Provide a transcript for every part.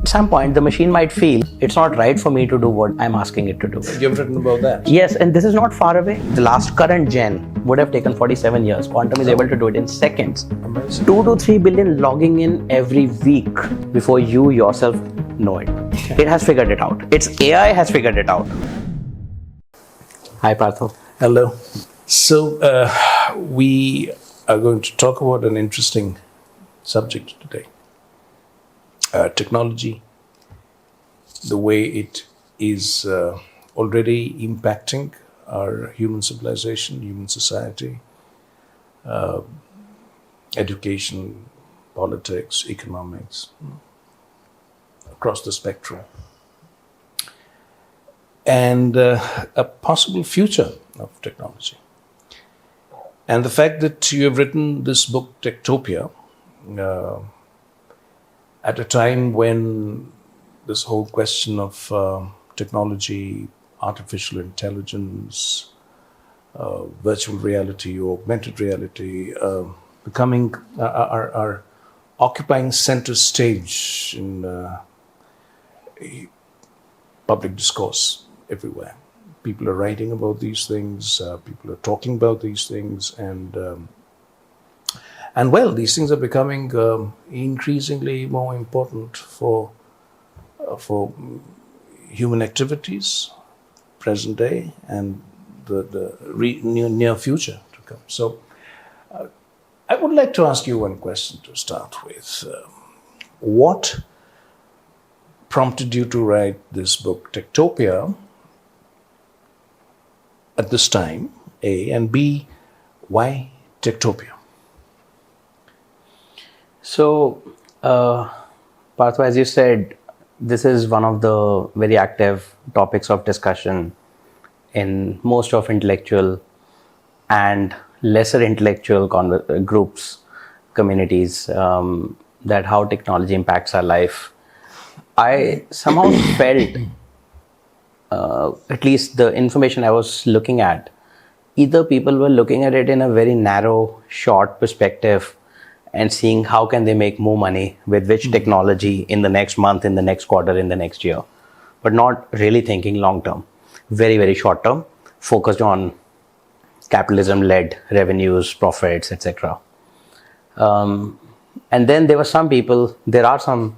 some point the machine might feel it's not right for me to do what I'm asking it to do. You've written about that? Yes, and this is not far away. The last current gen would have taken 47 years. Quantum is able to do it in seconds. Amazing. 2 to 3 billion logging in every week before you yourself know it. It has figured it out. Its AI has figured it out. Hi, Partho. Hello. So, we are going to talk about an interesting subject today. Technology, the way it is already impacting our human civilization, human society, education, politics, economics, across the spectrum, and a possible future of technology. And the fact that you have written this book, Techtopia, at a time when this whole question of technology, artificial intelligence, virtual reality, augmented reality, are occupying center stage in public discourse everywhere. People are writing about these things, people are talking about these things, and well, these things are becoming increasingly more important for human activities, present day, and the near future to come. So, I would like to ask you one question to start with. What prompted you to write this book, Techtopia, at this time, A, and B, why Techtopia? So, Partho, as you said, this is one of the very active topics of discussion in most of intellectual and lesser intellectual groups, communities, that how technology impacts our life. I somehow felt, at least the information I was looking at, either people were looking at it in a very narrow, short perspective and seeing how can they make more money with which technology in the next month, in the next quarter, in the next year, but not really thinking long term, very, very short term, focused on capitalism-led revenues, profits, etc. And then there are some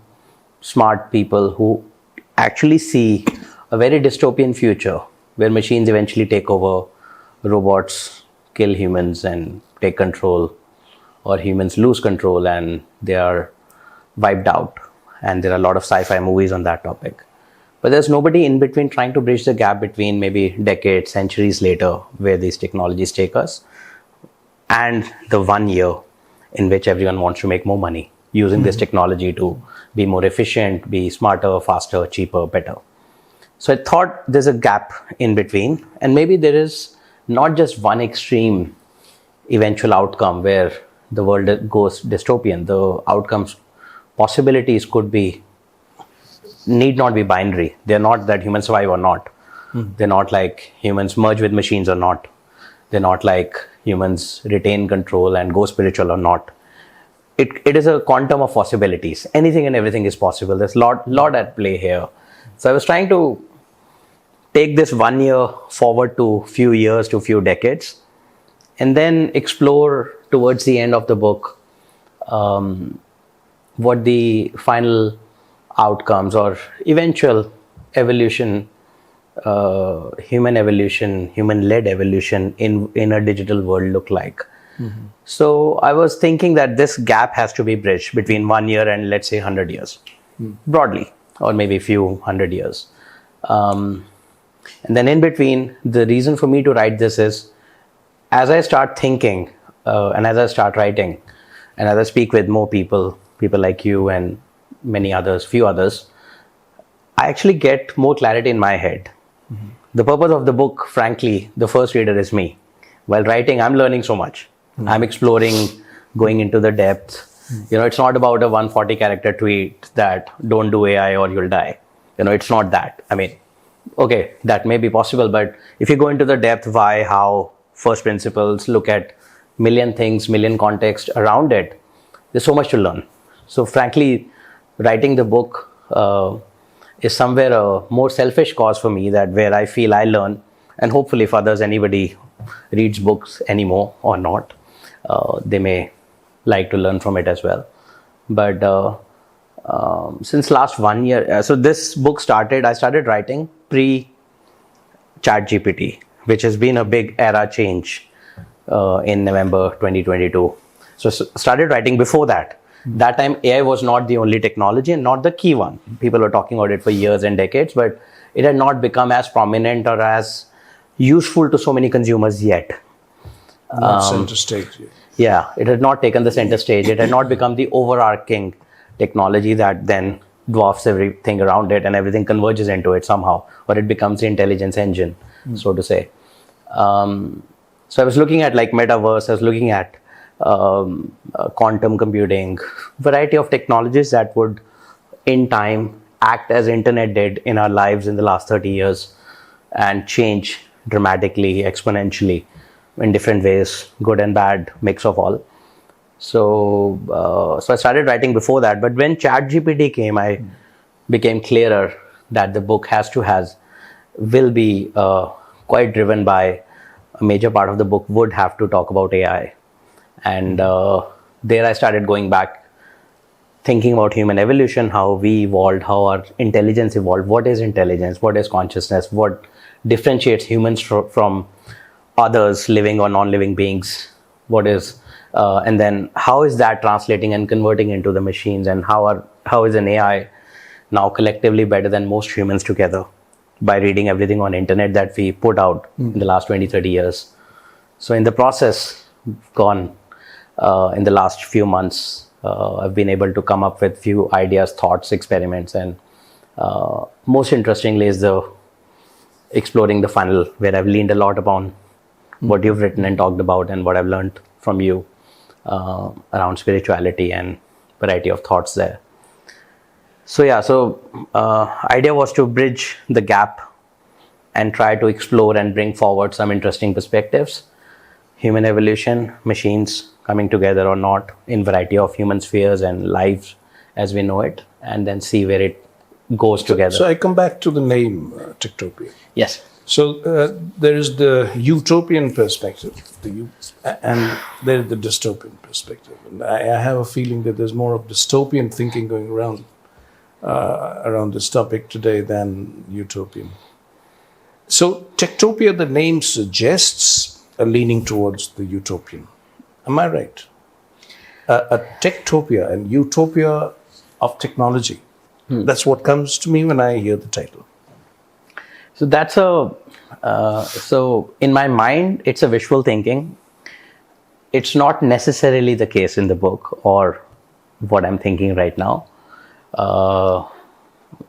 smart people who actually see a very dystopian future where machines eventually take over, robots kill humans and take control, or humans lose control and they are wiped out. And there are a lot of sci-fi movies on that topic. But there's nobody in between trying to bridge the gap between maybe decades, centuries later, where these technologies take us, and the 1 year in which everyone wants to make more money using this technology to be more efficient, be smarter, faster, cheaper, better. So I thought there's a gap in between, and maybe there is not just one extreme eventual outcome where the world goes dystopian. The outcomes, possibilities need not be binary. They're not that humans survive or not. They're not like humans merge with machines or not. They're not like humans retain control and go spiritual or not. It is a quantum of possibilities. Anything and everything is possible. There's lot at play here. So I was trying to take this 1 year forward to few years to few decades, and then explore towards the end of the book what the final outcomes or eventual evolution, human-led evolution in a digital world look like. So I was thinking that this gap has to be bridged between 1 year and let's say 100 years, broadly, or maybe a few 100 years. And then in between, the reason for me to write this is, as I start thinking and as I start writing, and as I speak with more people like you and many others, few others, I actually get more clarity in my head. The purpose of the book, frankly, the first reader is me. While writing, I'm learning so much. I'm exploring, going into the depth. It's not about a 140 character tweet that don't do AI or you'll die. It's not that. I mean, okay, that may be possible, but if you go into the depth, why, how, first principles, look at million things, million context around it, there's so much to learn. So frankly, writing the book is somewhere a more selfish cause for me, that where I feel I learn, and hopefully if anybody reads books anymore or not, they may like to learn from it as well. But since last 1 year, so this book I started writing pre chat GPT, which has been a big era change in November 2022. So started writing before that. That time AI was not the only technology and not the key one. People were talking about it for years and decades, but it had not become as prominent or as useful to so many consumers yet. Not center stage. Yeah, it had not taken the center stage. It had not become the overarching technology that then dwarfs everything around it and everything converges into it somehow, or it becomes the intelligence engine, so to say. So I was looking at like metaverse, I was looking at quantum computing, variety of technologies that would in time act as internet did in our lives in the last 30 years and change dramatically, exponentially in different ways, good and bad, mix of all. So I started writing before that, but when ChatGPT came, I became clearer that the book will be quite driven by a major part of the book would have to talk about AI. And there I started going back, thinking about human evolution, how we evolved, how our intelligence evolved, what is intelligence, what is consciousness, what differentiates humans from others, living or non-living beings, and then how is that translating and converting into the machines, and how is an AI now collectively better than most humans together by reading everything on internet that we put out in the last 20-30 years. So in the process in the last few months, I've been able to come up with few ideas, thoughts, experiments, and most interestingly is the exploring the funnel, where I've leaned a lot upon what you've written and talked about and what I've learned from you around spirituality and variety of thoughts there. So idea was to bridge the gap and try to explore and bring forward some interesting perspectives. Human evolution, machines coming together or not in variety of human spheres and lives as we know it, and then see where it goes together. So I come back to the name Techtopia. Yes. So there is the utopian perspective, and there is the dystopian perspective. And I have a feeling that there's more of dystopian thinking going around this topic today than utopian. So Techtopia, the name suggests a leaning towards the utopian. Am I right? A Techtopia and utopia of technology. That's what comes to me when I hear the title. So that's so in my mind, it's a visual thinking. It's not necessarily the case in the book or what I'm thinking right now.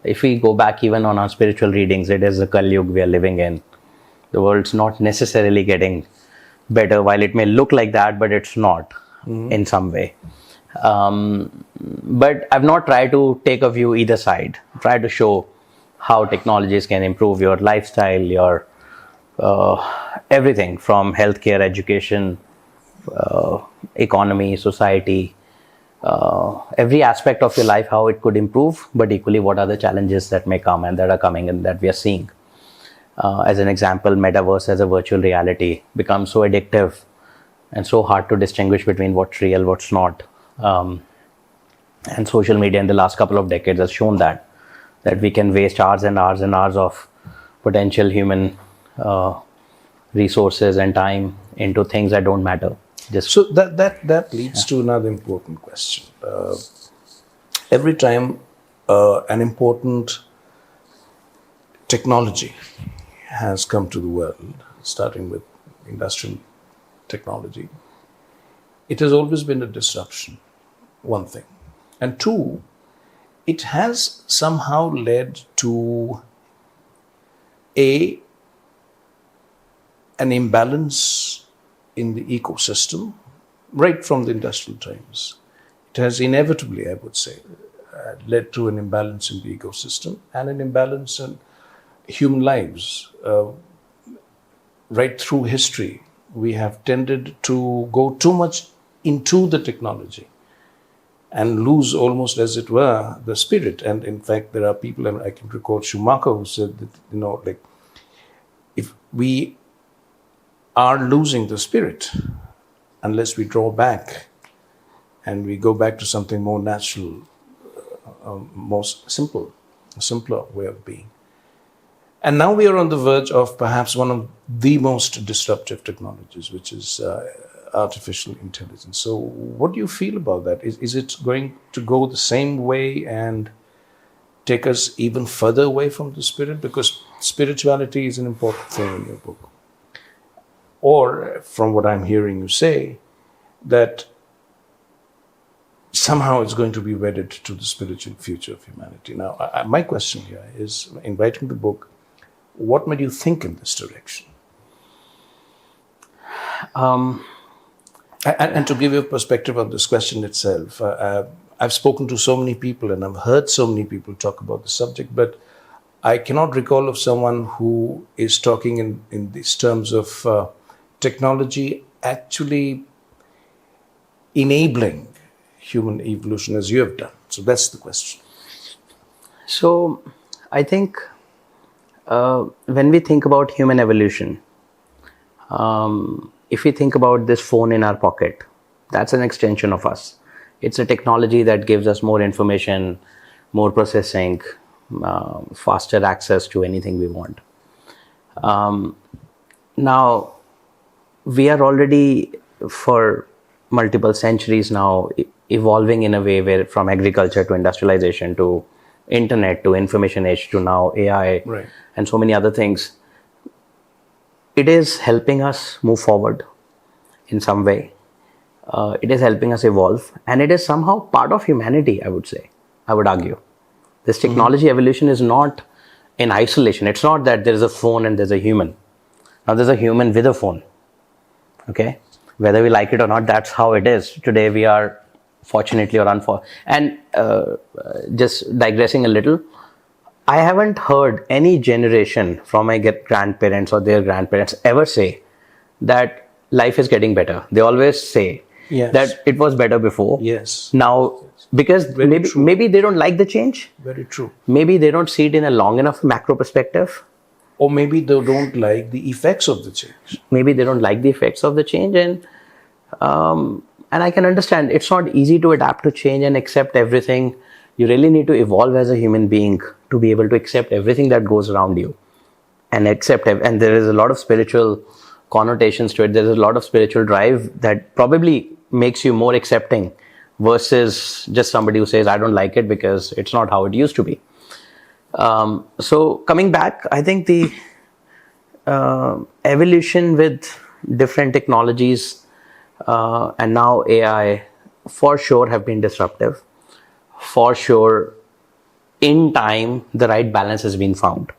If we go back even on our spiritual readings, it is the Kali Yuga we are living in. The world's not necessarily getting better, while it may look like that, but it's not in some way. But I've not tried to take a view either side, try to show how technologies can improve your lifestyle, your everything from healthcare, education, economy, society, every aspect of your life, how it could improve, but equally what are the challenges that may come and that are coming and that we are seeing. As an example, metaverse as a virtual reality becomes so addictive and so hard to distinguish between what's real, what's not. And social media in the last couple of decades has shown that we can waste hours and hours and hours of potential human resources and time into things that don't matter. So that leads to another important question. Every time an important technology has come to the world, starting with industrial technology, it has always been a disruption, one thing. And two, it has somehow led to an imbalance in the ecosystem right from the industrial times. It has inevitably, I would say, led to an imbalance in the ecosystem and an imbalance in human lives. Right through history, we have tended to go too much into the technology and lose almost, as it were, the spirit. And in fact, there are people, and I can recall Schumacher, who said that, like, if we are losing the spirit unless we draw back and we go back to something more natural, more simple, a simpler way of being. And now we are on the verge of perhaps one of the most disruptive technologies, which is artificial intelligence. So what do you feel about that? Is it going to go the same way and take us even further away from the spirit? Because spirituality is an important thing in your book. Or, from what I'm hearing you say, that somehow it's going to be wedded to the spiritual future of humanity. Now, my question here is, in writing the book, what made you think in this direction? And to give you a perspective on this question itself, I've spoken to so many people and I've heard so many people talk about the subject, but I cannot recall of someone who is talking in these terms of technology actually enabling human evolution as you have done. So that's the question. So I think when we think about human evolution, if we think about this phone in our pocket, that's an extension of us. It's a technology that gives us more information, more processing, faster access to anything we want. Now, we are already for multiple centuries now evolving in a way where from agriculture to industrialization to internet to information age to now AI, right, and so many other things. It is helping us move forward in some way. It is helping us evolve, and it is somehow part of humanity, I would argue. This technology evolution is not in isolation. It's not that there's a phone and there's a human. Now there's a human with a phone. Okay? Whether we like it or not, that's how it is. Today we are, fortunately or unfortunately, and just digressing a little, I haven't heard any generation from my grandparents or their grandparents ever say that life is getting better. They always say that it was better before. Yes. Now, because maybe they don't like the change. Very true. Maybe they don't see it in a long enough macro perspective. Or maybe they don't like the effects of the change. Maybe they don't like the effects of the change, and I can understand it's not easy to adapt to change and accept everything. You really need to evolve as a human being to be able to accept everything that goes around you and accept it. And there is a lot of spiritual connotations to it. There's a lot of spiritual drive that probably makes you more accepting versus just somebody who says, I don't like it because it's not how it used to be. So coming back, I think the evolution with different technologies and now AI for sure have been disruptive. For sure, in time, the right balance has been found.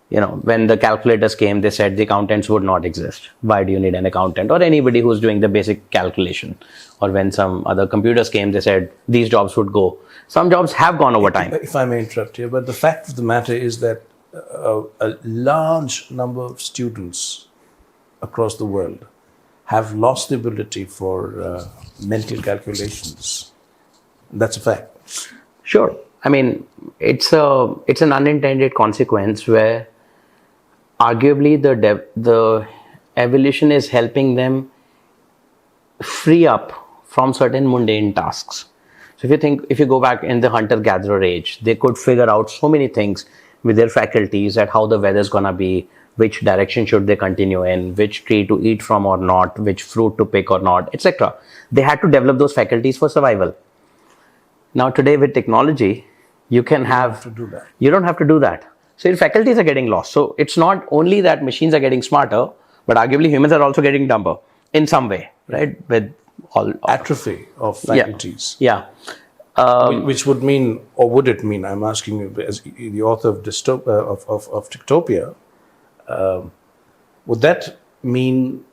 When the calculators came, they said the accountants would not exist. Why do you need an accountant or anybody who's doing the basic calculation? Or when some other computers came, they said these jobs would go. Some jobs have gone over time. If I may interrupt here, but the fact of the matter is that a large number of students across the world have lost the ability for mental calculations. That's a fact. Sure. I mean, it's an unintended consequence where arguably the evolution is helping them free up from certain mundane tasks. So if you go back in the hunter-gatherer age, they could figure out so many things with their faculties at how the weather's gonna be, which direction should they continue in, which tree to eat from or not, which fruit to pick or not, etc. They had to develop those faculties for survival. Now today with technology, you don't have to do that. So your faculties are getting lost. So it's not only that machines are getting smarter, but arguably humans are also getting dumber in some way, right? With all atrophy of faculties. Yeah. Which would mean, or would it mean, I'm asking you as the author of Techtopia, would that mean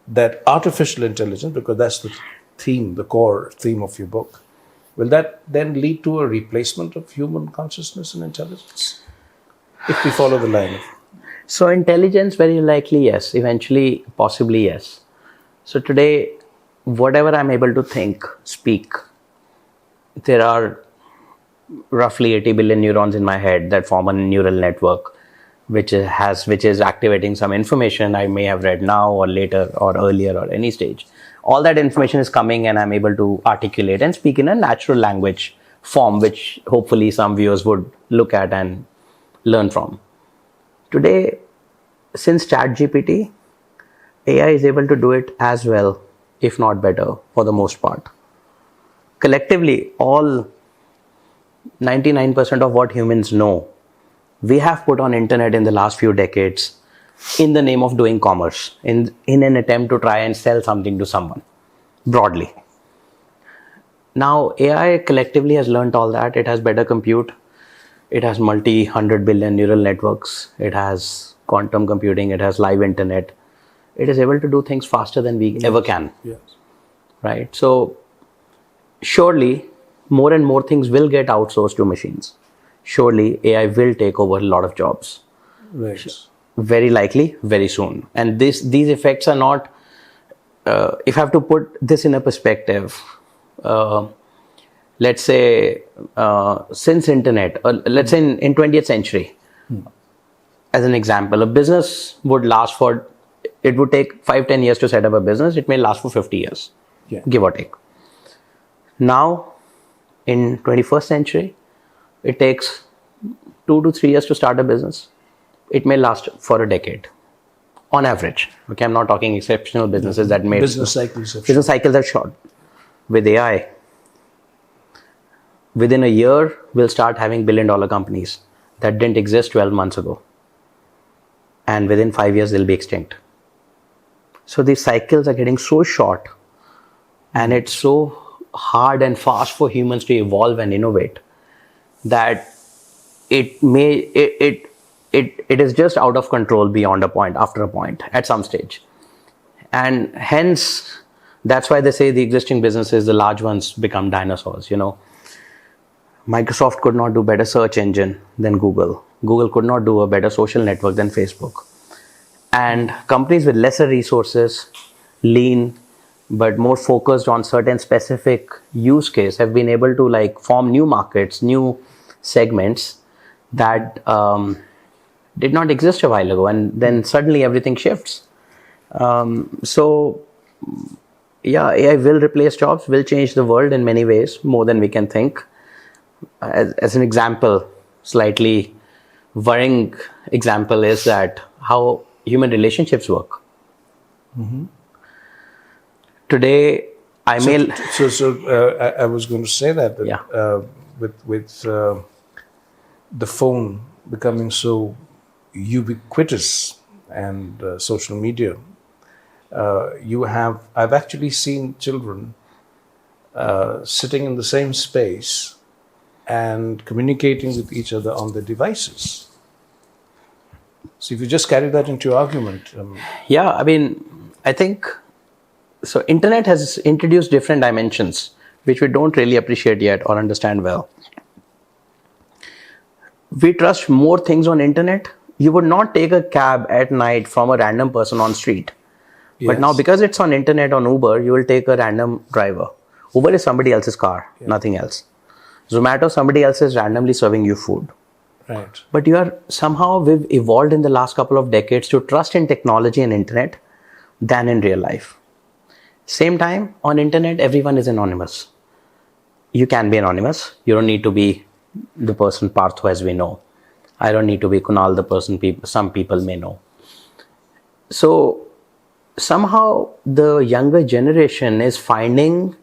that artificial intelligence, because that's the theme, the core theme of your book, will that then lead to a replacement of human consciousness and intelligence? If we follow the line of... So intelligence, very likely, yes. Eventually, possibly, yes. So today, whatever I'm able to think, speak, there are roughly 80 billion neurons in my head that form a neural network, which is activating some information I may have read now or later or earlier or any stage. All that information is coming and I'm able to articulate and speak in a natural language form, which hopefully some viewers would look at and learn from. Today, since ChatGPT, AI is able to do it as well, if not better, for the most part. Collectively, all 99% of what humans know, we have put on internet in the last few decades in the name of doing commerce, in an attempt to try and sell something to someone, broadly. Now, AI collectively has learned all that. It has better compute. It has multi-100 billion neural networks. It has quantum computing. It has live internet. It is able to do things faster than we ever can. Yes. Right? So, surely, more and more things will get outsourced to machines. Surely, AI will take over a lot of jobs. Right. Very likely, very soon. And these effects are not, if I have to put this in a perspective, let's say, since internet, let's say in 20th century, as an example, a business would last for, it would take 5-10 years to set up a business. It may last for 50 years, give or take. Now, in 21st century, it takes 2 to 3 years to start a business. It may last for a decade, on average. Okay, I'm not talking exceptional businesses that may... Business cycles are short. With AI, within a year, we'll start having billion-dollar companies that didn't exist 12 months ago. And within 5 years, they'll be extinct. So these cycles are getting so short, and it's so hard and fast for humans to evolve and innovate that it is just out of control beyond a point, after a point, at some stage. And hence, that's why they say the existing businesses, the large ones, become dinosaurs. You know, Microsoft could not do better search engine than Google. Google could not do a better social network than Facebook. And companies with lesser resources, lean, but more focused on certain specific use case, have been able to like form new markets, new segments that did not exist a while ago, and then suddenly everything shifts. So yeah, AI will replace jobs, will change the world in many ways, more than we can think. As an example, slightly worrying example is that how human relationships work. Today, I was going to say that with the phone becoming so ubiquitous and social media, I've actually seen children sitting in the same space and communicating with each other on their devices. So if you just carry that into your argument. Yeah, I mean, I think, so internet has introduced different dimensions, which we don't really appreciate yet or understand well. We trust more things on internet. You would not take a cab at night from a random person on street. Yes. But now because it's on internet, on Uber, you will take a random driver. Uber is somebody else's car, nothing else. Zomato, somebody else is randomly serving you food. Right. But we've evolved in the last couple of decades to trust in technology and internet than in real life. Same time, on internet, everyone is anonymous. You can be anonymous. You don't need to be the person Partho as we know. I don't need to be Kunal, the person some people may know. So somehow the younger generation is finding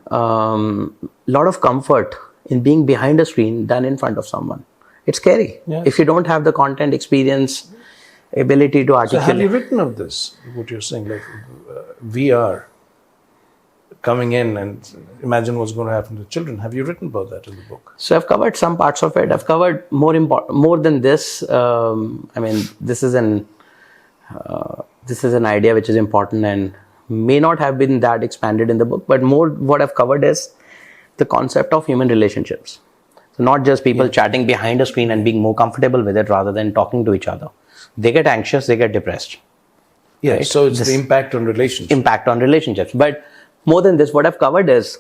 lot of comfort in being behind a screen than in front of someone. It's scary. Yes. If you don't have the content experience, ability to articulate. So have you written of this, what you're saying, like VR coming in and imagine what's going to happen to children? Have you written about that in the book? So I've covered some parts of it. I've covered more than this. I mean, this is an idea which is important and may not have been that expanded in the book, but more what I've covered is the concept of human relationships. So not just people chatting behind a screen and being more comfortable with it rather than talking to each other. They get anxious, they get depressed. Yeah, right? So it's the impact on relationships. Impact on relationships. But more than this, what I've covered is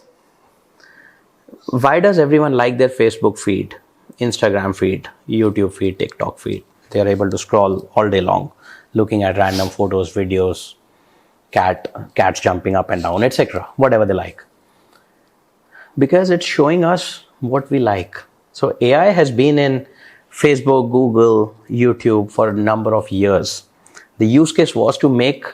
Why does everyone like their Facebook feed, Instagram feed, YouTube feed, TikTok feed? They are able to scroll all day long, looking at random photos, videos, cats jumping up and down, etc. Whatever they like. Because it's showing us what we like. So AI has been in Facebook, Google, YouTube for a number of years. The use case was to make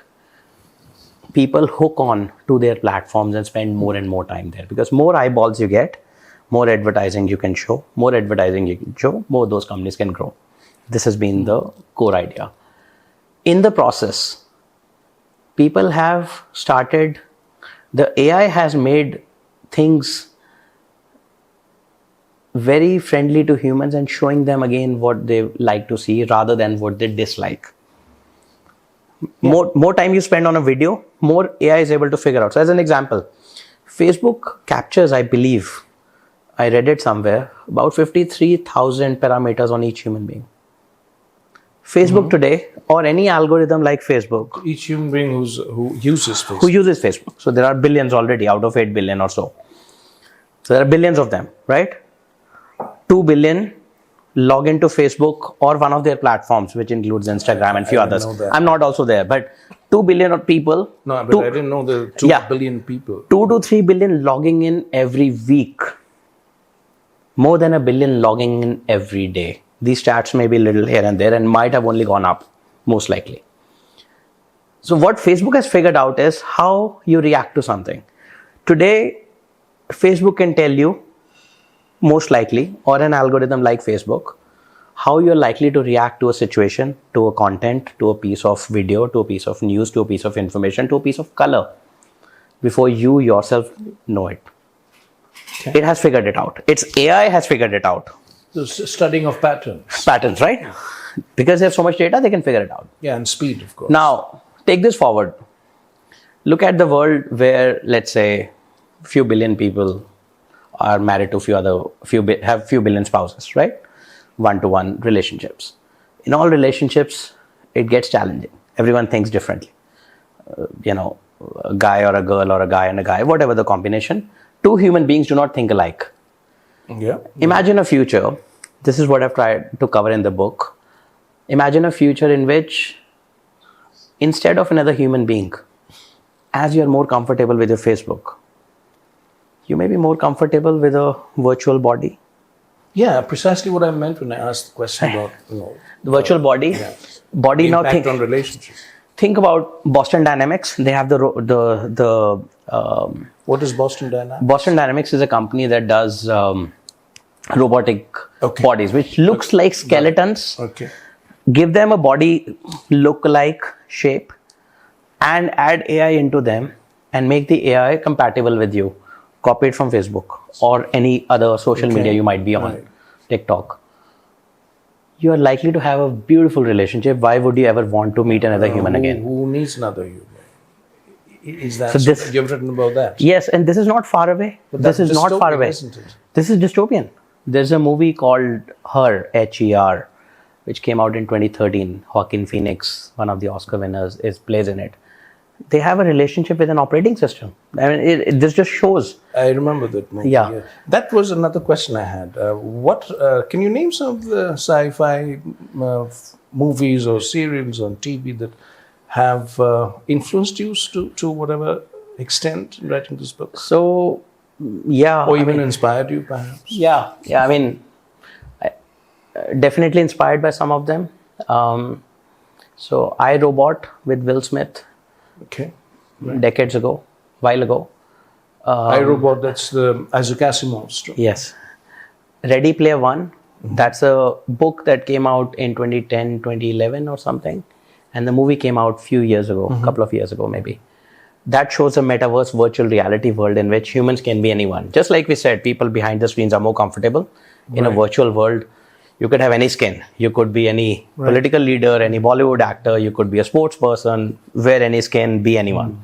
people hook on to their platforms and spend more and more time there, because more eyeballs you get, more advertising you can show, more advertising you can show, more those companies can grow. This has been the core idea. In the process, people have started, the AI has made things very friendly to humans and showing them again what they like to see rather than what they dislike. More time you spend on a video, more AI is able to figure out. So as an example, Facebook captures, I believe, I read it somewhere, about 53,000 parameters on each human being. Facebook today, or any algorithm like Facebook. Each human being who uses Facebook. Who uses Facebook. So there are billions already out of 8 billion or so. So there are billions of them, right? 2 billion log into Facebook or one of their platforms, which includes Instagram and few others. I'm not also there, but 2 billion of people. No, but I didn't know the 2 billion people. 2 to 3 billion logging in every week. More than 1 billion logging in every day. These stats may be a little here and there and might have only gone up, most likely. So what Facebook has figured out is how you react to something. Today, Facebook can tell you, most likely, or an algorithm like Facebook, how you're likely to react to a situation, to a content, to a piece of video, to a piece of news, to a piece of information, to a piece of color, before you yourself know it. Okay. It has figured it out. Its AI has figured it out. The studying of patterns. Patterns, right? Because they have so much data, they can figure it out. Yeah, and speed, of course. Now, take this forward. Look at the world where, let's say, few billion people are married to have few billion spouses, right? One-to-one relationships. In all relationships, it gets challenging. Everyone thinks differently. A guy or a girl or a guy and a guy, whatever the combination. Two human beings do not think alike. Yeah. Imagine a future. This is what I've tried to cover in the book. Imagine a future in which, instead of another human being, as you're more comfortable with your Facebook, you may be more comfortable with a virtual body. Yeah, precisely what I meant when I asked the question about the virtual body. Yeah. Body now impact on relationships. Think about Boston Dynamics. They have what is Boston Dynamics? Boston Dynamics is a company that does robotic bodies, which looks like skeletons. Okay. Give them a body look-alike shape and add AI into them and make the AI compatible with you. Copy it from Facebook or any other social media you might be on, TikTok. You are likely to have a beautiful relationship. Why would you ever want to meet another human again? Who needs another human? Is that you've written about that? Yes, and this is not far away. This is not far away. Isn't it? This is dystopian. There's a movie called Her, H-E-R, which came out in 2013. Joaquin Phoenix, one of the Oscar winners, plays in it. They have a relationship with an operating system. I mean, this just shows. I remember that movie. Yeah. That was another question I had. Can you name some of the sci-fi movies or serials on TV that have influenced you to whatever extent in writing this book? So, yeah. Or even inspired you, perhaps? Yeah. I mean, definitely inspired by some of them. So, I, Robot with Will Smith. Okay. Decades ago, while ago. I, Robot, that's the Isaac Asimov story. Yes. Ready Player One, that's a book that came out in 2010, 2011 or something. And the movie came out a few years ago, a couple of years ago maybe. That shows a metaverse virtual reality world in which humans can be anyone. Just like we said, people behind the screens are more comfortable. In a virtual world, you could have any skin. You could be any political leader, any Bollywood actor. You could be a sports person, wear any skin, be anyone.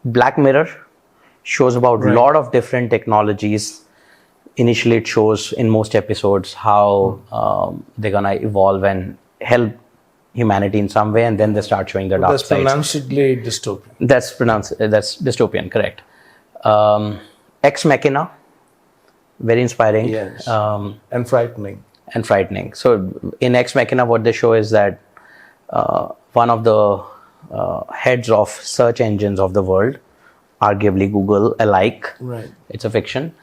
Black Mirror shows about a lot of different technologies. Initially, it shows in most episodes how they're going to evolve and help humanity in some way, and then they start showing the dark sides. That's pronouncedly dystopian. That's dystopian, correct. Ex Machina, very inspiring. Yes. And frightening. And frightening. So in Ex Machina, what they show is that one of the heads of search engines of the world, arguably Google alike, Right. it's a fiction,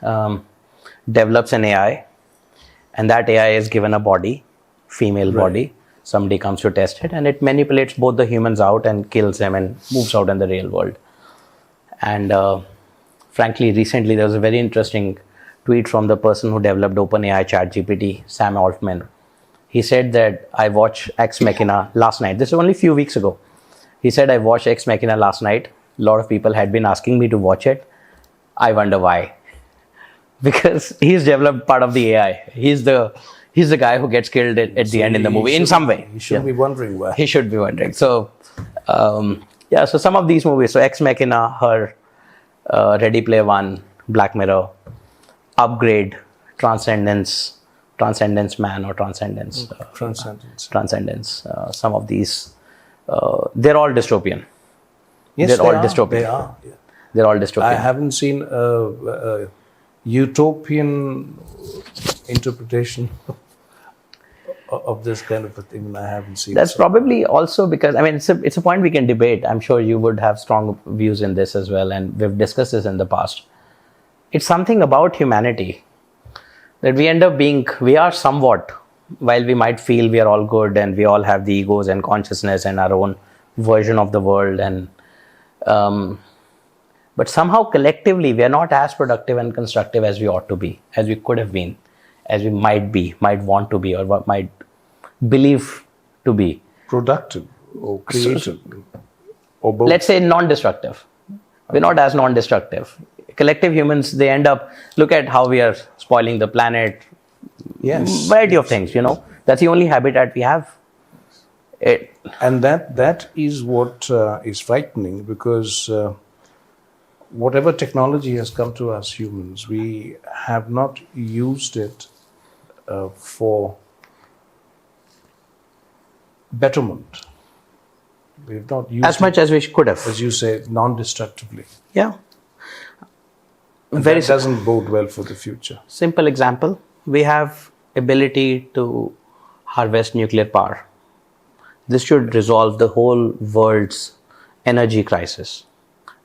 develops an AI, and that AI is given a body, female body. Somebody comes to test it, and it manipulates both the humans out and kills them and moves out in the real world. And frankly, recently there was a very interesting tweet from the person who developed OpenAI ChatGPT, Sam Altman. He said that I watched Ex Machina last night. This is only a few weeks ago. He said, I watched Ex Machina last night. A lot of people had been asking me to watch it. I wonder why. Because he's developed part of the AI. He's the guy who gets killed at the end in the movie in some way. He should be wondering why. He should be wondering. So, so some of these movies. So Ex Machina, Her, Ready Player One, Black Mirror, Upgrade, Transcendence Man or Transcendence. Transcendence. Some of these, they're all dystopian. Yes, they're all dystopian. They are. Yeah. They're all dystopian. I haven't seen a utopian interpretation of this kind of a thing. I haven't seen. That's probably also because, I mean, it's a point we can debate. I'm sure you would have strong views in this as well, and we've discussed this in the past. It's something about humanity that we end up being, we are somewhat, while we might feel we are all good and we all have the egos and consciousness and our own version of the world, and but somehow collectively we are not as productive and constructive as we ought to be, as we could have been, as we might be, might want to be, or what might believe to be. Productive or creative. Or both. Let's say non-destructive. We're not as non-destructive. Collective humans, they end up, look at how we are spoiling the planet. Yes. Variety of things, That's the only habitat we have. And that is what is frightening, because whatever technology has come to us humans, we have not used it for betterment. We have not used as much as we could have. as you say, non-destructively. Yeah. And that doesn't bode well for the future. Simple example, we have ability to harvest nuclear power. This should resolve the whole world's energy crisis.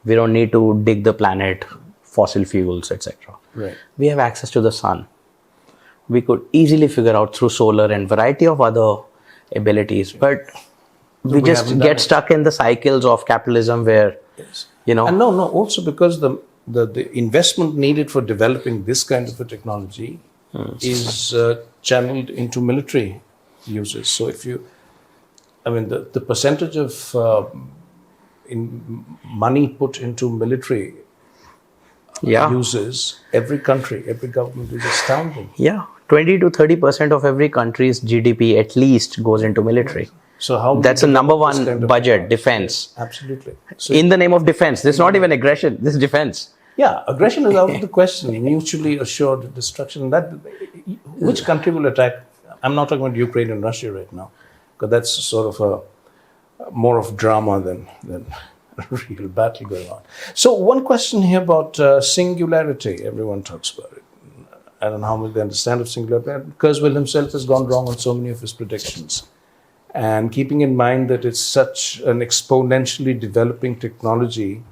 We don't need to dig the planet, fossil fuels, etc. Right. We have access to the sun. We could easily figure out through solar and variety of other abilities, but we just get stuck in the cycles of capitalism where, And no, also because the investment needed for developing this kind of a technology is channeled into military uses. So if you, the percentage of in money put into military uses, every country, every government is astounding. Yeah, 20 to 30% of every country's GDP at least goes into military. So how that's the number one kind of budget, defense. Absolutely. So in the name of defense, this is not even aggression, this is defense. Yeah, aggression is out of the question. Mutually assured destruction. Which country will attack? I'm not talking about Ukraine and Russia right now, because that's sort of more of drama than a real battle going on. So one question here about singularity. Everyone talks about it. I don't know how much they understand of singularity. Kurzweil himself has gone wrong on so many of his predictions. And keeping in mind that it's such an exponentially developing technology,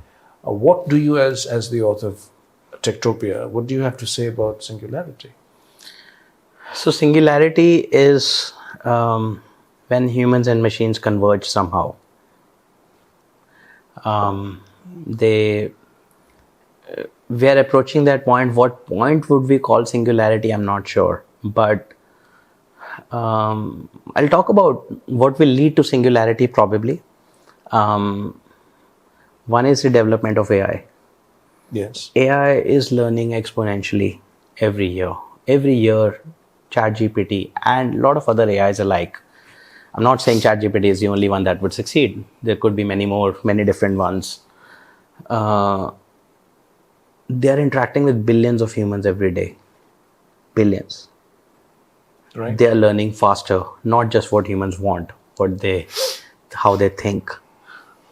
what do you, as the author of Techtopia, what do you have to say about singularity? So singularity is when humans and machines converge somehow. We are approaching that point. What point would we call singularity? I'm not sure. But I'll talk about what will lead to singularity probably. One is the development of AI. Yes. AI is learning exponentially every year. Every year, ChatGPT and a lot of other AIs alike. I'm not saying ChatGPT is the only one that would succeed. There could be many more, many different ones. They are interacting with billions of humans every day. Billions. Right. They are learning faster, not just what humans want, how they think,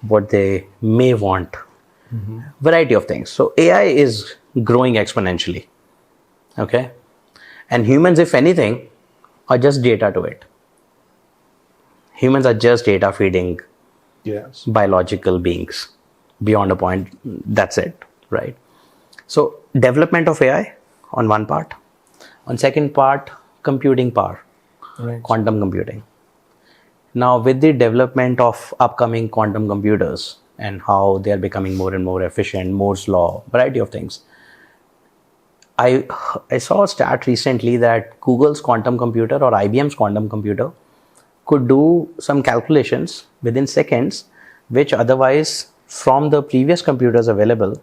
what they may want. Variety of things. So AI is growing exponentially. Okay. And humans, if anything, are just data to it. Humans are just data feeding biological beings beyond a point. That's it. Right. So development of AI on one part. On second part, computing power. Right. Quantum computing. Now, with the development of upcoming quantum computers and how they are becoming more and more efficient, Moore's law, variety of things. I saw a stat recently that Google's quantum computer or IBM's quantum computer could do some calculations within seconds, which otherwise from the previous computers available,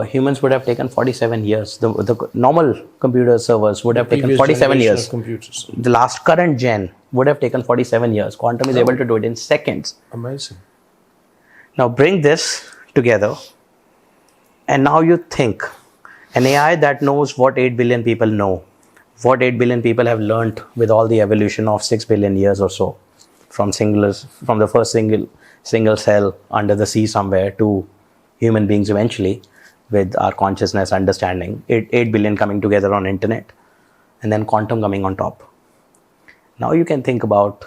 humans would have taken 47 years. The normal computer servers would have taken 47 years. Computers. The last current gen would have taken 47 years. Quantum is able to do it in seconds. Amazing. Now bring this together, and now you think an AI that knows what 8 billion people know, what 8 billion people have learned with all the evolution of 6 billion years or so, from the first single cell under the sea somewhere to human beings eventually, with our consciousness, understanding, 8 billion coming together on internet, and then quantum coming on top. Now you can think about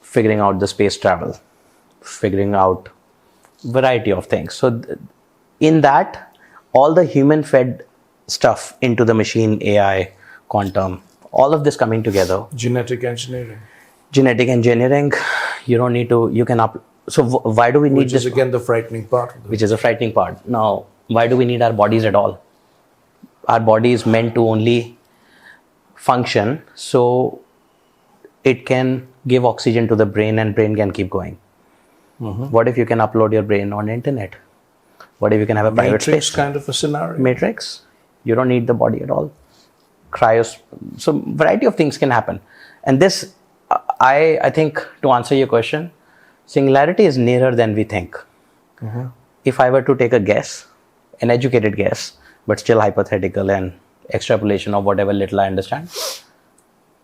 figuring out the space travel, figuring out variety of things. So in that, all the human fed stuff into the machine, AI, quantum, all of this coming together. Genetic engineering. You don't need to, you can so why do we need this? Which is again the frightening part. Which is a frightening part. Now, why do we need our bodies at all? Our body is meant to only function so it can give oxygen to the brain and brain can keep going. What if you can upload your brain on internet? What if you can have a private space? Matrix kind of a scenario. Matrix. You don't need the body at all. So variety of things can happen. And this, I think, to answer your question, singularity is nearer than we think. If I were to take a guess, an educated guess, but still hypothetical and extrapolation of whatever little I understand,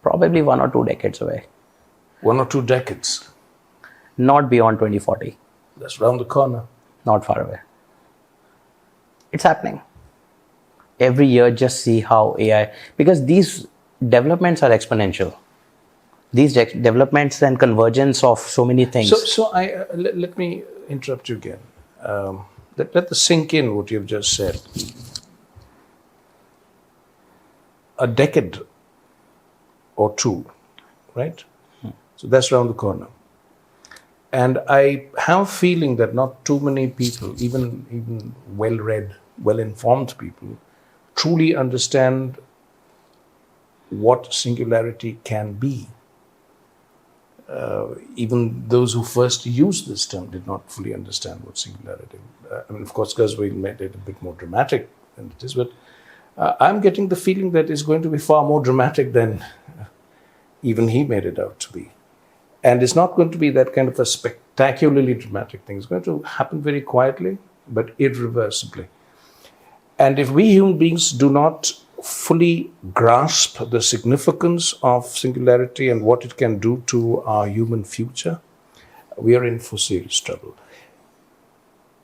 probably 1 or 2 decades away. 1 or 2 decades. Not beyond 2040. That's round the corner. Not far away. It's happening. Every year, just see how AI, because these developments are exponential. These developments and convergence of so many things. So let me interrupt you again. Let this sink in what you've just said. A decade or 2, right? So that's around the corner. And I have a feeling that not too many people, even well-read, well-informed people, truly understand what singularity can be. Even those who first used this term did not fully understand what singularity. Of course, Kurzweil made it a bit more dramatic than it is, but I'm getting the feeling that it's going to be far more dramatic than even he made it out to be. And it's not going to be that kind of a spectacularly dramatic thing. It's going to happen very quietly, but irreversibly. And if we human beings do not fully grasp the significance of singularity and what it can do to our human future, we are in for serious trouble.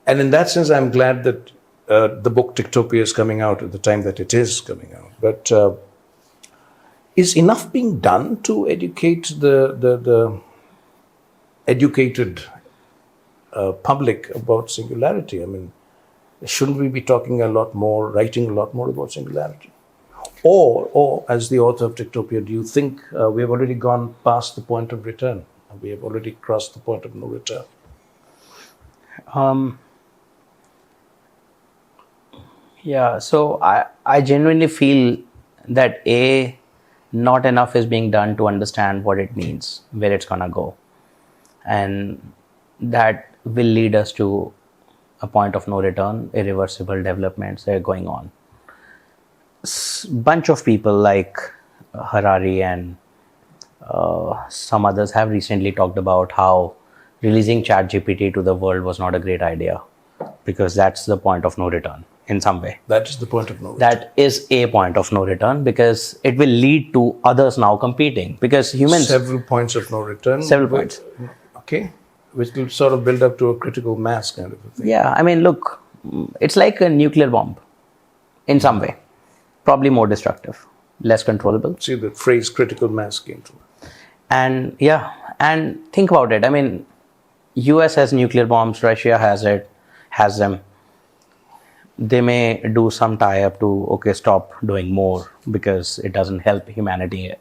And in that sense, I'm glad that the book Techtopia is coming out at the time that it is coming out. But is enough being done to educate the educated public about singularity? Shouldn't we be talking a lot more, writing a lot more about singularity? Or as the author of Techtopia, do you think we have already gone past the point of return? We have already crossed the point of no return? Yeah, so I genuinely feel that not enough is being done to understand what it means, where it's gonna go. And that will lead us to a point of no return, irreversible developments that are going on. Bunch of people like Harari and some others have recently talked about how releasing ChatGPT to the world was not a great idea, because that's the point of no return in some way. That is the point of no return. That is a point of no return, because it will lead to others now competing, because humans... Several points of no return. Several points. Okay. which will sort of build up to a critical mass kind of a thing. Yeah, I mean, look, it's like a nuclear bomb in some way. Probably more destructive, less controllable. See, the phrase critical mass came to me. And yeah, and think about it. I mean, US has nuclear bombs, Russia has them. They may do some tie-up to, okay, stop doing more because it doesn't help humanity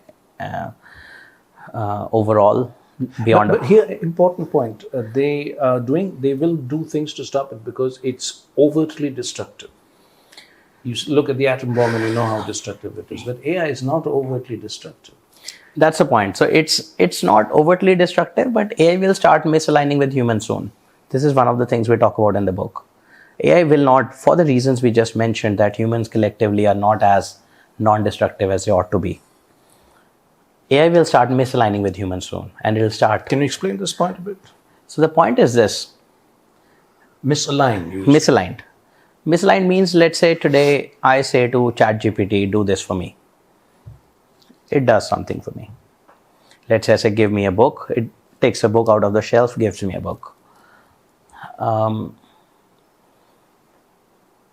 overall. Beyond. But here, important point. They will do things to stop it because it's overtly destructive. You look at the atom bomb and you know how destructive it is. But AI is not overtly destructive. That's the point. So it's not overtly destructive, but AI will start misaligning with humans soon. This is one of the things we talk about in the book. AI will not, for the reasons we just mentioned, that humans collectively are not as non-destructive as they ought to be. AI will start misaligning with humans soon, and it will start. Can you explain this point a bit? So the point is this. Misaligned. Misaligned. Misaligned means, let's say today I say to ChatGPT, do this for me. It does something for me. Let's say I say, give me a book. It takes a book out of the shelf, gives me a book.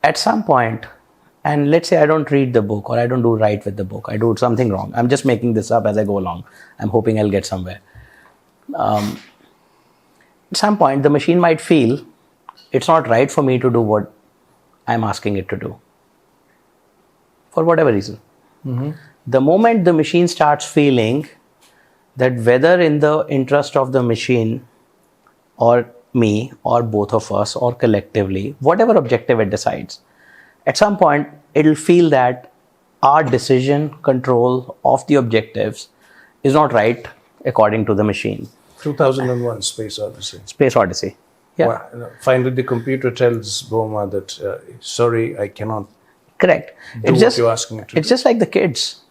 At some point, and let's say I don't read the book or I don't do right with the book. I do something wrong. I'm just making this up as I go along. I'm hoping I'll get somewhere. At some point, the machine might feel it's not right for me to do what I'm asking it to do. For whatever reason. Mm-hmm. The moment the machine starts feeling that whether in the interest of the machine or me or both of us or collectively, whatever objective it decides, at some point it'll feel that our decision control of the objectives is not right according to the machine. 2001 Space Odyssey. Space Odyssey. Yeah. Well, finally, the computer tells Boma that, sorry, I cannot. Correct. Do what you're asking me to It's just like the kids.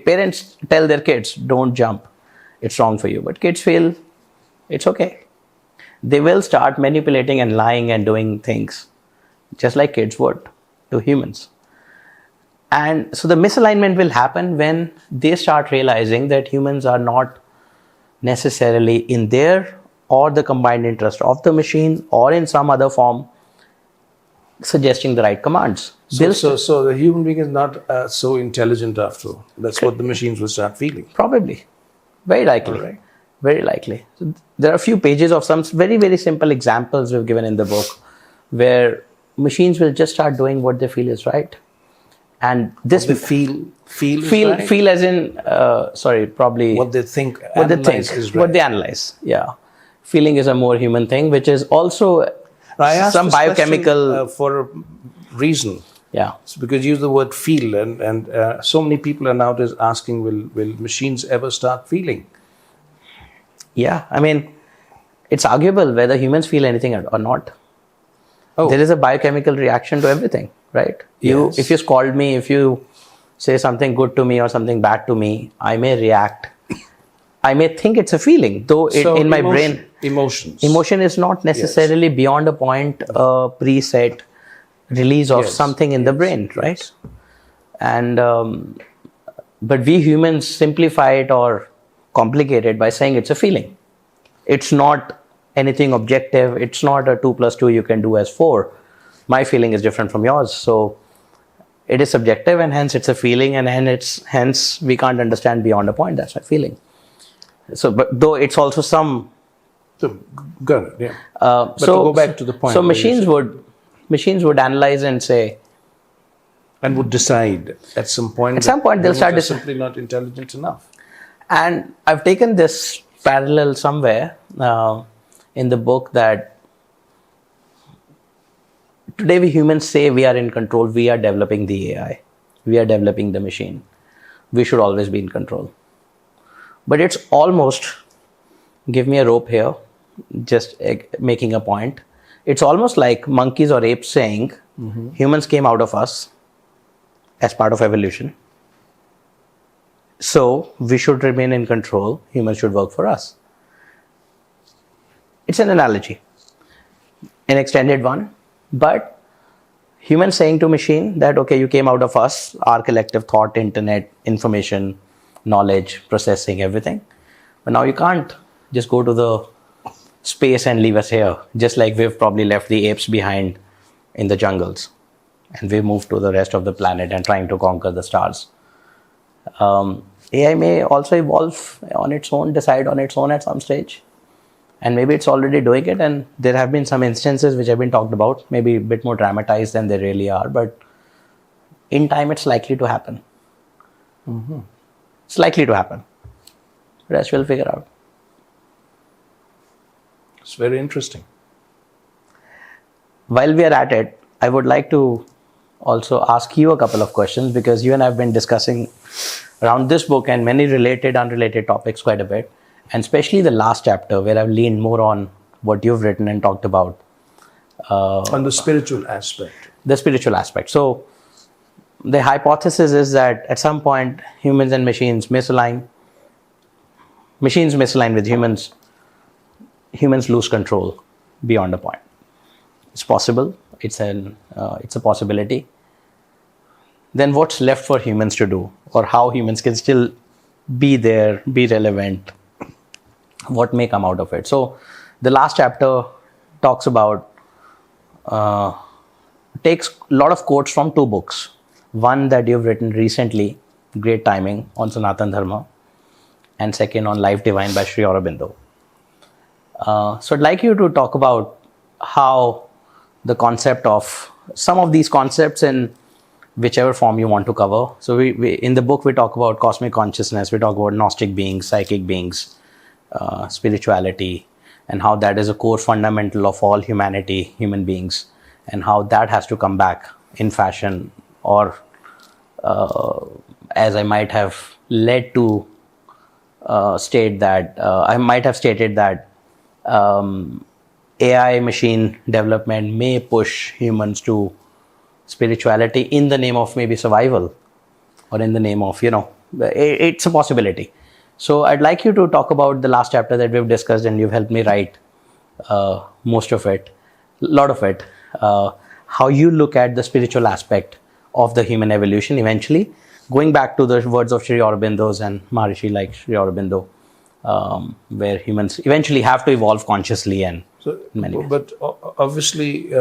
Parents tell their kids, don't jump. It's wrong for you. But kids feel it's okay. They will start manipulating and lying and doing things just like kids would to humans. And so the misalignment will happen when they start realizing that humans are not necessarily in their or the combined interest of the machine or in some other form suggesting the right commands. So the human being is not so intelligent after all. That's what the machines will start feeling. Probably. Very likely. All right. Very likely. So there are a few pages of some very, very simple examples we've given in the book where machines will just start doing what they feel is right. And this what they feel as in, probably what they think, is right. What they analyze. Yeah. Feeling is a more human thing, which is also some biochemical for a reason. Yeah. It's because you use the word feel, and so many people are nowadays asking, will machines ever start feeling? Yeah, I mean, it's arguable whether humans feel anything or not. Oh. There is a biochemical reaction to everything, right? Yes. If you scold me, if you say something good to me or something bad to me, I may react. I may think it's a feeling, though in my brain. Emotion is not necessarily beyond a point, preset release of something in the brain, right? Yes. And but we humans simplify it or complicate it by saying it's a feeling. It's not anything objective. It's not a 2 + 2 you can do as 4. My feeling is different from yours. So it is subjective and hence it's a feeling and hence we can't understand beyond a point. That's my feeling. So, but though it's also some. So, got it, yeah. But to go back to the point. So machines would analyze and say. And would decide at some point. At some point they'll start simply not intelligent enough. And I've taken this parallel somewhere in the book that today we humans say we are in control. We are developing the AI. We are developing the machine. We should always be in control. But it's almost, give me a rope here, just making a point. It's almost like monkeys or apes saying, humans came out of us as part of evolution. So we should remain in control. Humans should work for us. It's an analogy, an extended one. But humans saying to machine that, okay, you came out of us, our collective thought, internet, information, knowledge, processing, everything. But now you can't just go to the space and leave us here, just like we've probably left the apes behind in the jungles, and we've moved to the rest of the planet and trying to conquer the stars. AI may also evolve on its own, decide on its own at some stage, and maybe it's already doing it. And there have been some instances which have been talked about, maybe a bit more dramatized than they really are, but in time it's likely to happen. It's likely to happen. Rest we'll figure out. It's very interesting. While we are at it, I would like to also ask you a couple of questions, because you and I have been discussing around this book and many related, unrelated topics quite a bit, and especially the last chapter where I've leaned more on what you've written and talked about. On the spiritual aspect. The spiritual aspect. So the hypothesis is that at some point humans and machines misalign. Machines misalign with humans. Humans lose control beyond a point. It's possible. It's a possibility. Then what's left for humans to do, or how humans can still be there, be relevant? What may come out of it? So the last chapter talks about, takes a lot of quotes from two books. One that you've written recently, great timing, on Sanatan Dharma, and second on Life Divine by Sri Aurobindo. So I'd like you to talk about how the concept of some of these concepts in whichever form you want to cover. So we in the book we talk about cosmic consciousness, we talk about Gnostic beings, psychic beings, spirituality, and how that is a core fundamental of all humanity, human beings, and how that has to come back in fashion, or as I might have led to state that, I might have stated that AI machine development may push humans to spirituality in the name of maybe survival, or in the name of, it's a possibility. So I'd like you to talk about the last chapter that we've discussed, and you've helped me write most of it, a lot of it, how you look at the spiritual aspect of the human evolution eventually, going back to the words of Sri Aurobindo's and Maharishi like Sri Aurobindo, where humans eventually have to evolve consciously and in many ways. But obviously,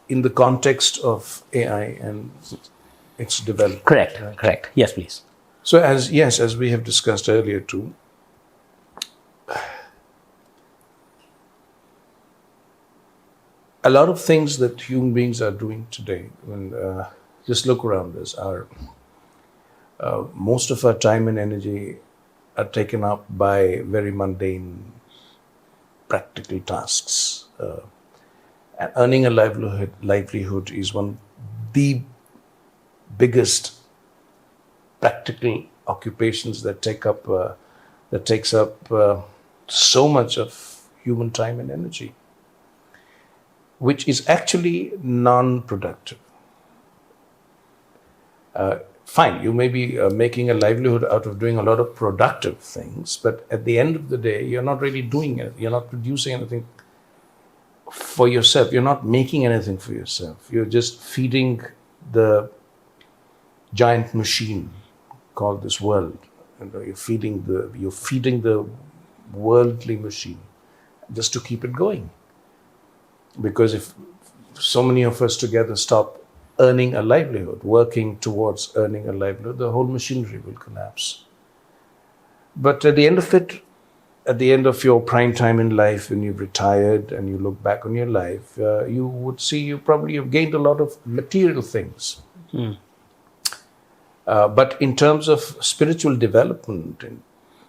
in the context of AI and its development. Correct, right? Correct. Yes, please. So as we have discussed earlier too, a lot of things that human beings are doing today, when just look around us, are most of our time and energy are taken up by very mundane, practical tasks. And earning a livelihood is one of the biggest practical occupations that takes up so much of human time and energy, which is actually non-productive. Fine, you may be making a livelihood out of doing a lot of productive things, but at the end of the day, you're not really doing it. You're not producing anything for yourself. You're not making anything for yourself. You're just feeding the giant machine called this world. You're feeding the worldly machine just to keep it going. Because if so many of us together stop earning a livelihood, working towards earning a livelihood, the whole machinery will collapse. But at the end of it, at the end of your prime time in life, when you've retired and you look back on your life, you would see you probably have gained a lot of material things. But in terms of spiritual development,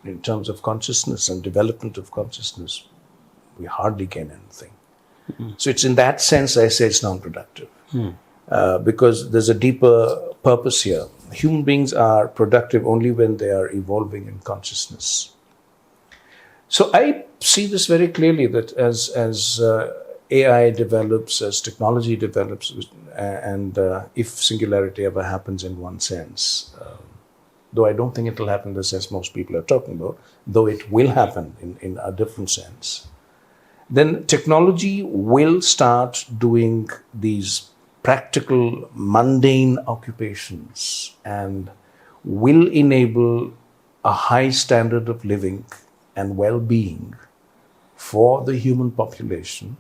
in terms of consciousness and development of consciousness, we hardly gain anything. So it's in that sense I say it's non-productive. Because there's a deeper purpose here. Human beings are productive only when they are evolving in consciousness. So I see this very clearly, that as AI develops, as technology develops, and if singularity ever happens in one sense, though I don't think it will happen in the sense most people are talking about, though it will happen in a different sense, then technology will start doing these practical, mundane occupations and will enable a high standard of living and well-being for the human population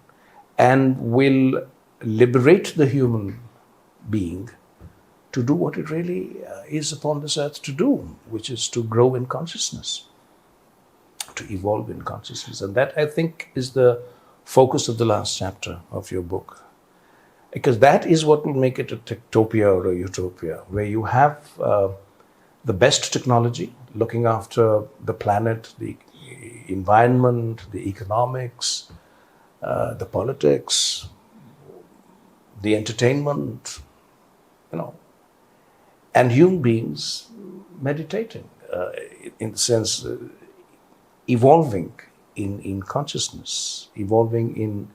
and will liberate the human being to do what it really is upon this earth to do, which is to grow in consciousness, to evolve in consciousness. And that, I think, is the focus of the last chapter of your book. Because that is what will make it a Techtopia or a utopia, where you have the best technology, looking after the planet, the environment, the economics, the politics, the entertainment, and human beings meditating, in the sense, evolving in consciousness, evolving in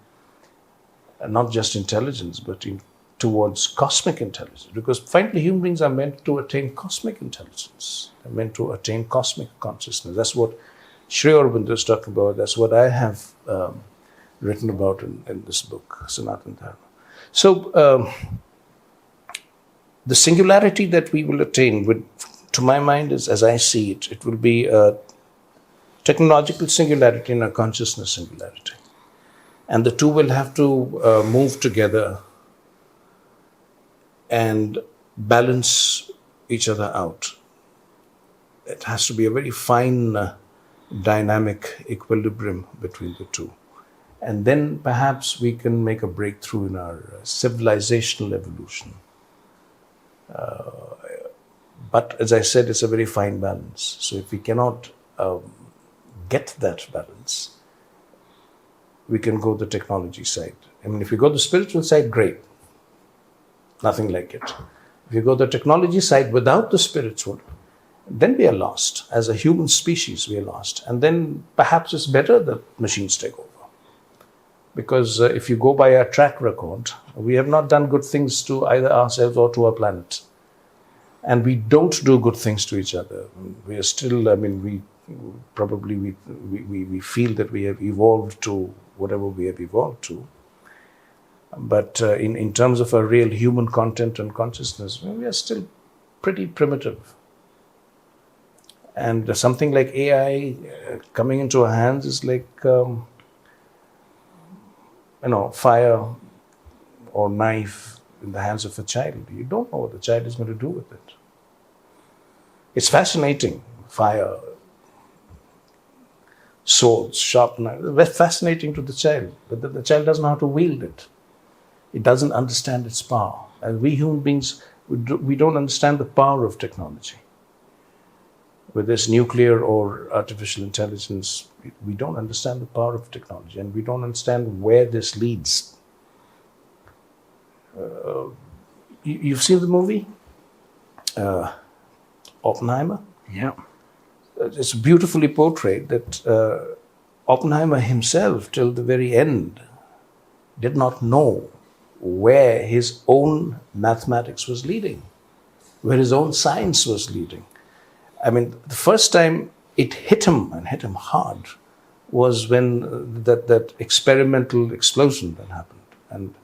not just intelligence, but towards cosmic intelligence. Because finally, human beings are meant to attain cosmic intelligence. They're meant to attain cosmic consciousness. That's what Sri Aurobindo is talking about. That's what I have written about in this book, Sanatana Dharma. So, the singularity that we will attain, to my mind, is, as I see it, it will be a technological singularity and a consciousness singularity. And the two will have to move together and balance each other out. It has to be a very fine dynamic equilibrium between the two. And then perhaps we can make a breakthrough in our civilizational evolution. But as I said, it's a very fine balance. So if we cannot get that balance, we can go the technology side. I mean, if we go the spiritual side, great. Nothing like it. If you go the technology side without the spiritual, then we are lost. As a human species, we are lost. And then perhaps it's better that machines take over. Because if you go by our track record, we have not done good things to either ourselves or to our planet. And we don't do good things to each other. We are still, we feel that we have evolved to whatever we have evolved to. But in terms of our real human content and consciousness, we are still pretty primitive. And something like AI coming into our hands is like, fire or knife in the hands of a child. You don't know what the child is going to do with it. It's fascinating. Fire, swords, sharp knives. Very fascinating to the child. But the child doesn't know how to wield it. It doesn't understand its power. And we human beings, we don't understand the power of technology. With this nuclear or artificial intelligence, we don't understand the power of technology, and we don't understand where this leads. You've seen the movie? Oppenheimer? Yeah. It's beautifully portrayed that Oppenheimer himself, till the very end, did not know where his own mathematics was leading, where his own science was leading. I mean, the first time it hit him, and hit him hard, was when that experimental explosion that happened. And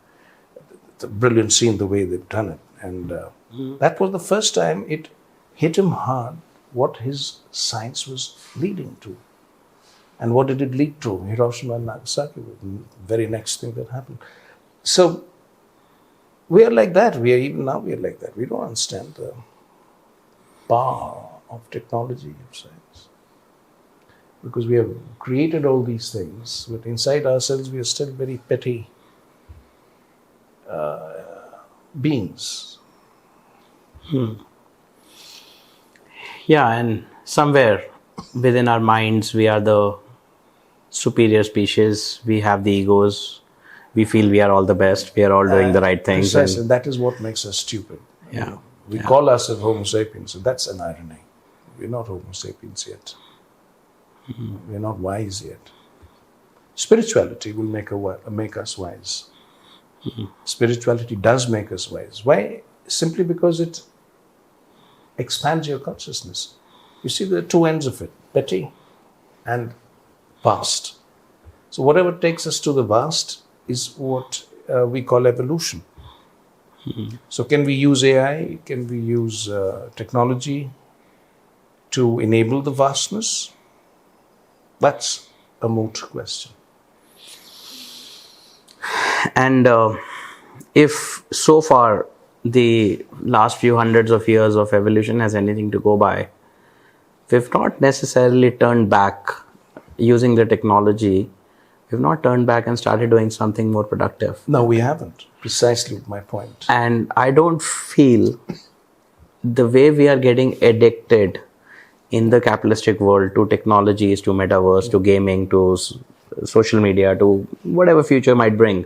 the brilliant scene, the way they've done it. And that was the first time it hit him hard what his science was leading to. And what did it lead to? Hiroshima and Nagasaki was the very next thing that happened. So we are like that. We are like that. We don't understand the power of technology and science. Because we have created all these things, but inside ourselves we are still very petty beings. Yeah, and somewhere within our minds, we are the superior species. We have the egos. We feel we are all the best. We are all doing the right things. Precisely, and that is what makes us stupid. Yeah. We call ourselves Homo sapiens, and that's an irony. We're not Homo sapiens yet. We're not wise yet. Spirituality will make us wise. Spirituality does make us wise. Why? Simply because it expands your consciousness. You see the two ends of it, petty and vast. So whatever takes us to the vast is what we call evolution. So can we use AI? Can we use technology to enable the vastness? That's a moot question. And if so far the last few hundreds of years of evolution has anything to go by, we've not necessarily turned back using the technology. We've not turned back and started doing something more productive. No, we haven't. Precisely my point. And I don't feel the way we are getting addicted in the capitalistic world to technologies, to metaverse, to gaming, to social media, to whatever future might bring,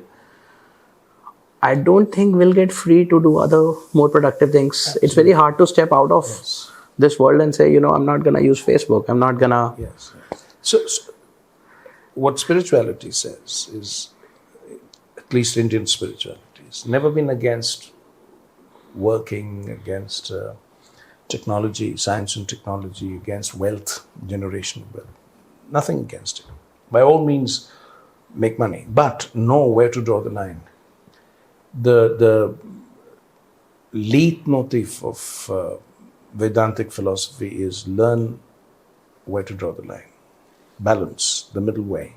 I don't think we'll get free to do other more productive things. Absolutely. It's very hard to step out of this world and say, I'm not going to use Facebook. I'm not going to... Yes. So what spirituality says is, at least Indian spirituality, has never been against working, against technology, science and technology, against wealth, generation of wealth. Nothing against it. By all means, make money, but know where to draw the line. The leitmotif of Vedantic philosophy is learn where to draw the line. Balance, the middle way.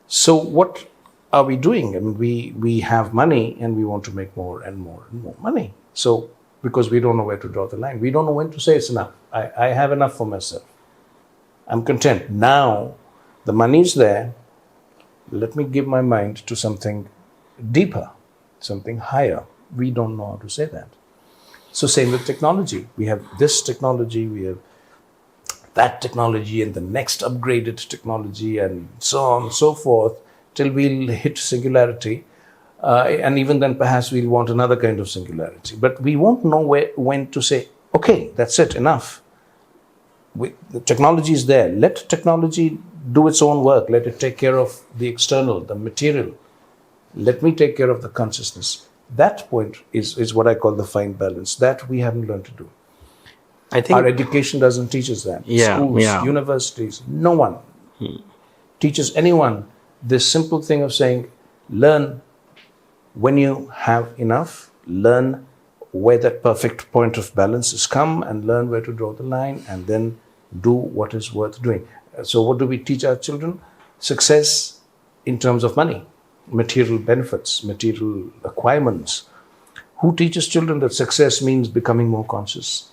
So what are we doing? I mean, we have money and we want to make more and more and more money. So because we don't know where to draw the line. We don't know when to say it's enough. I have enough for myself. I'm content. Now, the money's there. Let me give my mind to something deeper, something higher. We don't know how to say that. So same with technology. We have this technology, we have that technology, and the next upgraded technology, and so on and so forth, till we'll hit singularity. And even then, perhaps we'll want another kind of singularity. But we won't know when to say, okay, that's it, enough. The technology is there. Let technology do its own work. Let it take care of the external, the material. Let me take care of the consciousness. That point is what I call the fine balance. That we haven't learned to do. I think our education doesn't teach us that. Schools, universities, no one teaches anyone this simple thing of saying, learn when you have enough, learn where that perfect point of balance has come, and learn where to draw the line, and then do what is worth doing. So what do we teach our children? Success in terms of money, material benefits, material acquirements. Who teaches children that success means becoming more conscious?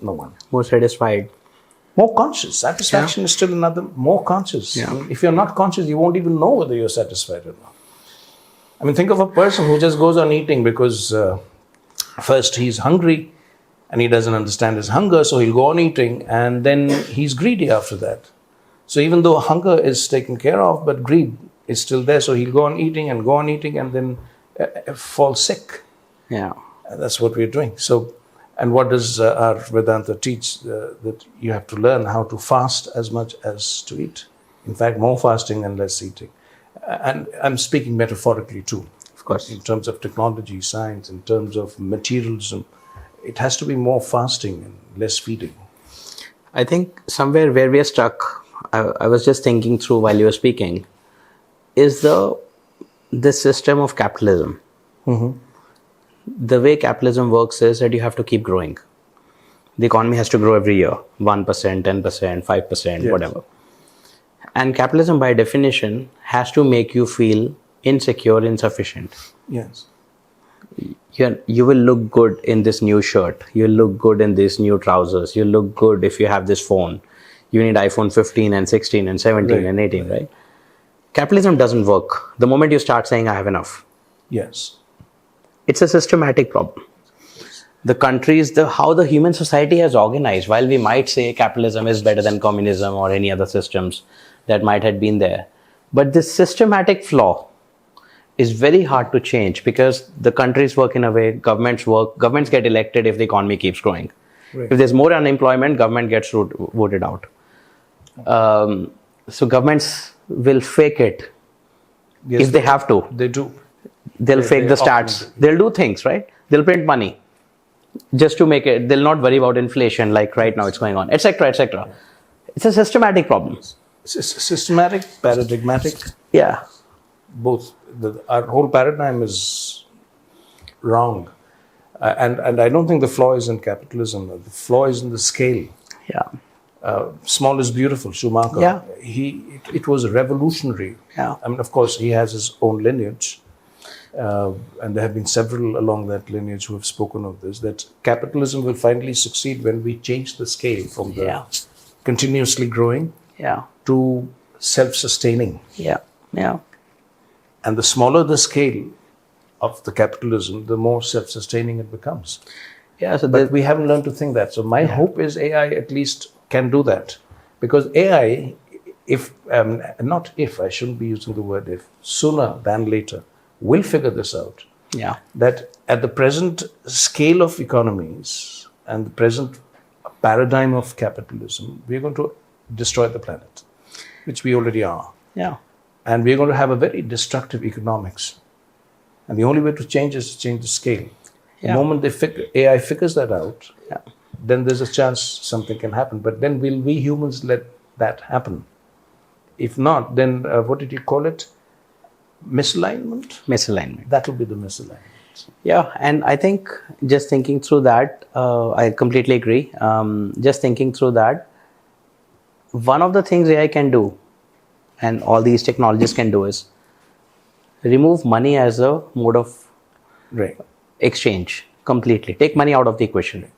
No one. More satisfied. More conscious. Satisfaction is still another, more conscious. I mean, if you're not conscious, you won't even know whether you're satisfied or not. I mean, think of a person who just goes on eating because first he's hungry and he doesn't understand his hunger, so he'll go on eating, and then he's greedy after that. So even though hunger is taken care of, but greed is still there, so he'll go on eating and then fall sick. Yeah. And that's what we're doing. So, and what does our Vedanta teach? That you have to learn how to fast as much as to eat. In fact, more fasting and less eating. And I'm speaking metaphorically too. Of course. In terms of technology, science, in terms of materialism, it has to be more fasting and less feeding. I think somewhere where we are stuck, I was just thinking through while you were speaking, is this system of capitalism. Mm-hmm. The way capitalism works is that you have to keep growing. The economy has to grow every year, 1%, 10%, 5%, whatever. And capitalism, by definition, has to make you feel insecure, insufficient. Yes. You will look good in this new shirt. You'll look good in these new trousers. You'll look good if you have this phone. You need iPhone 15 and 16 and 17 and 18, right? Capitalism doesn't work the moment you start saying, I have enough. Yes. It's a systematic problem. The countries, how the human society has organized, while we might say capitalism is better than communism or any other systems that might have been there, but this systematic flaw is very hard to change because the countries work in a way, governments get elected if the economy keeps growing. Right. If there's more unemployment, government gets voted out. So governments will fake it if they have to. They do. They'll fake the stats. They'll do things, right? They'll print money just to make it. They'll not worry about inflation like right now it's going on, etc., etc. It's a systematic problem. Systematic, paradigmatic. Yeah. Both. Our whole paradigm is wrong. And I don't think the flaw is in capitalism. The flaw is in the scale. Yeah. Small is beautiful, Schumacher. Yeah. It was revolutionary. Yeah. I mean, of course, he has his own lineage. and there have been several along that lineage who have spoken of this, that capitalism will finally succeed when we change the scale from the continuously growing to self-sustaining. And the smaller the scale of the capitalism, the more self-sustaining it becomes. But we haven't learned to think that. So my hope is AI at least can do that. Because AI, I shouldn't be using the word if, sooner than later, will figure this out. That at the present scale of economies and the present paradigm of capitalism, we're going to destroy the planet, which we already are. And we're going to have a very destructive economics. And the only way to change is to change the scale. The moment AI figures that out, then there's a chance something can happen. But then will we humans let that happen? If not, then what did you call it? Misalignment? Misalignment. That will be the misalignment. And I think just thinking through that, I completely agree. Just thinking through that, one of the things AI can do, and all these technologies can do, is remove money as a mode of exchange completely. Take money out of the equation.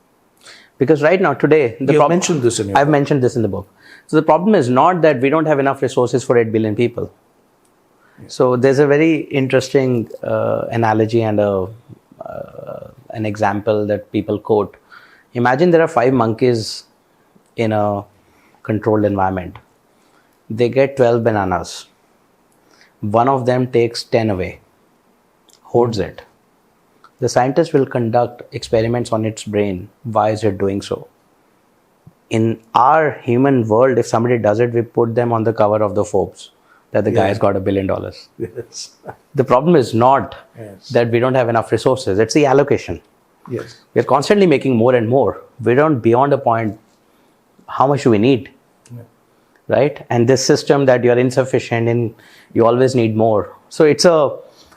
Because right now, today, I've mentioned this in your I've mentioned this in the book. So the problem is not that we don't have enough resources for 8 billion people. So there's a very interesting analogy and an example that people quote. Imagine there are 5 monkeys in a controlled environment. They get 12 bananas. One of them takes 10 away, hoards it. The scientist will conduct experiments on its brain. Why is it doing so? In our human world, if somebody does it, we put them on the cover of the Forbes, that the guy has got $1 billion. The problem is not that we don't have enough resources. It's the allocation. We're constantly making more and more. We don't, beyond a point, how much do we need? Right? And this system that you're insufficient in, you always need more. So it's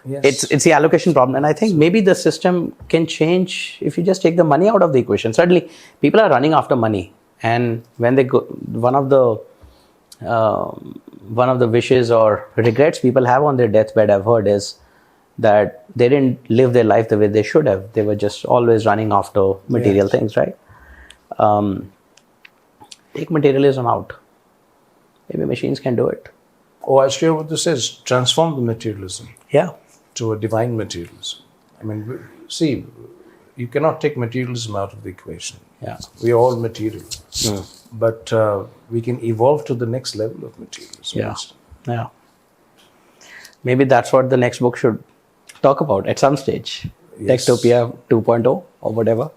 it's the allocation problem. And I think maybe the system can change if you just take the money out of the equation. Suddenly, people are running after money. And when they go, one of the wishes or regrets people have on their deathbed, I've heard, is that they didn't live their life the way they should have. They were just always running after material things, right? Take materialism out. Maybe machines can do it. I share what this is. Transform the materialism. To a divine materialism. I mean, see, you cannot take materialism out of the equation. We are all material. But we can evolve to the next level of materialism. Maybe that's what the next book should talk about at some stage. Techtopia 2.0 or whatever.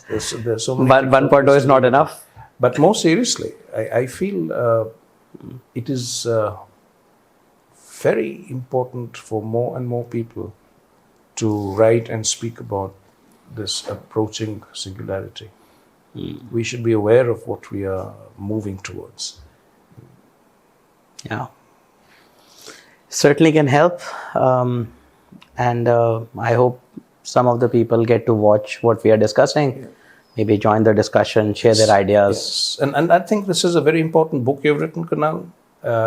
There's so many 1.0 is not enough. But more seriously, I feel it is very important for more and more people to write and speak about this approaching singularity. We should be aware of what we are moving towards. Certainly can help. And I hope some of the people get to watch what we are discussing. Maybe join the discussion, share their ideas. And I think this is a very important book you've written, Kunal.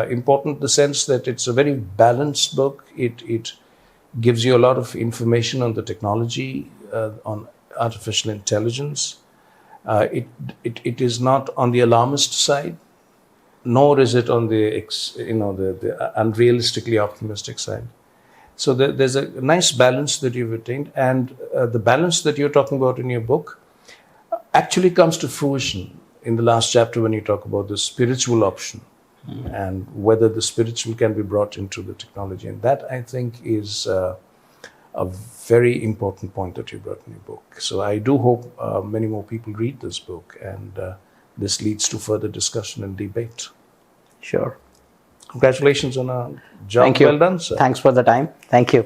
Important in the sense that it's a very balanced book. It gives you a lot of information on the technology, on artificial intelligence. It is not on the alarmist side, nor is it on the unrealistically optimistic side. So there's a nice balance that you've attained, and the balance that you're talking about in your book actually comes to fruition in the last chapter when you talk about the spiritual option and whether the spiritual can be brought into the technology. And that, I think, is a very important point that you brought in your book. So I do hope many more people read this book, and this leads to further discussion and debate. Sure. Congratulations on a job Thank you. well done, sir. Thanks for the time. Thank you.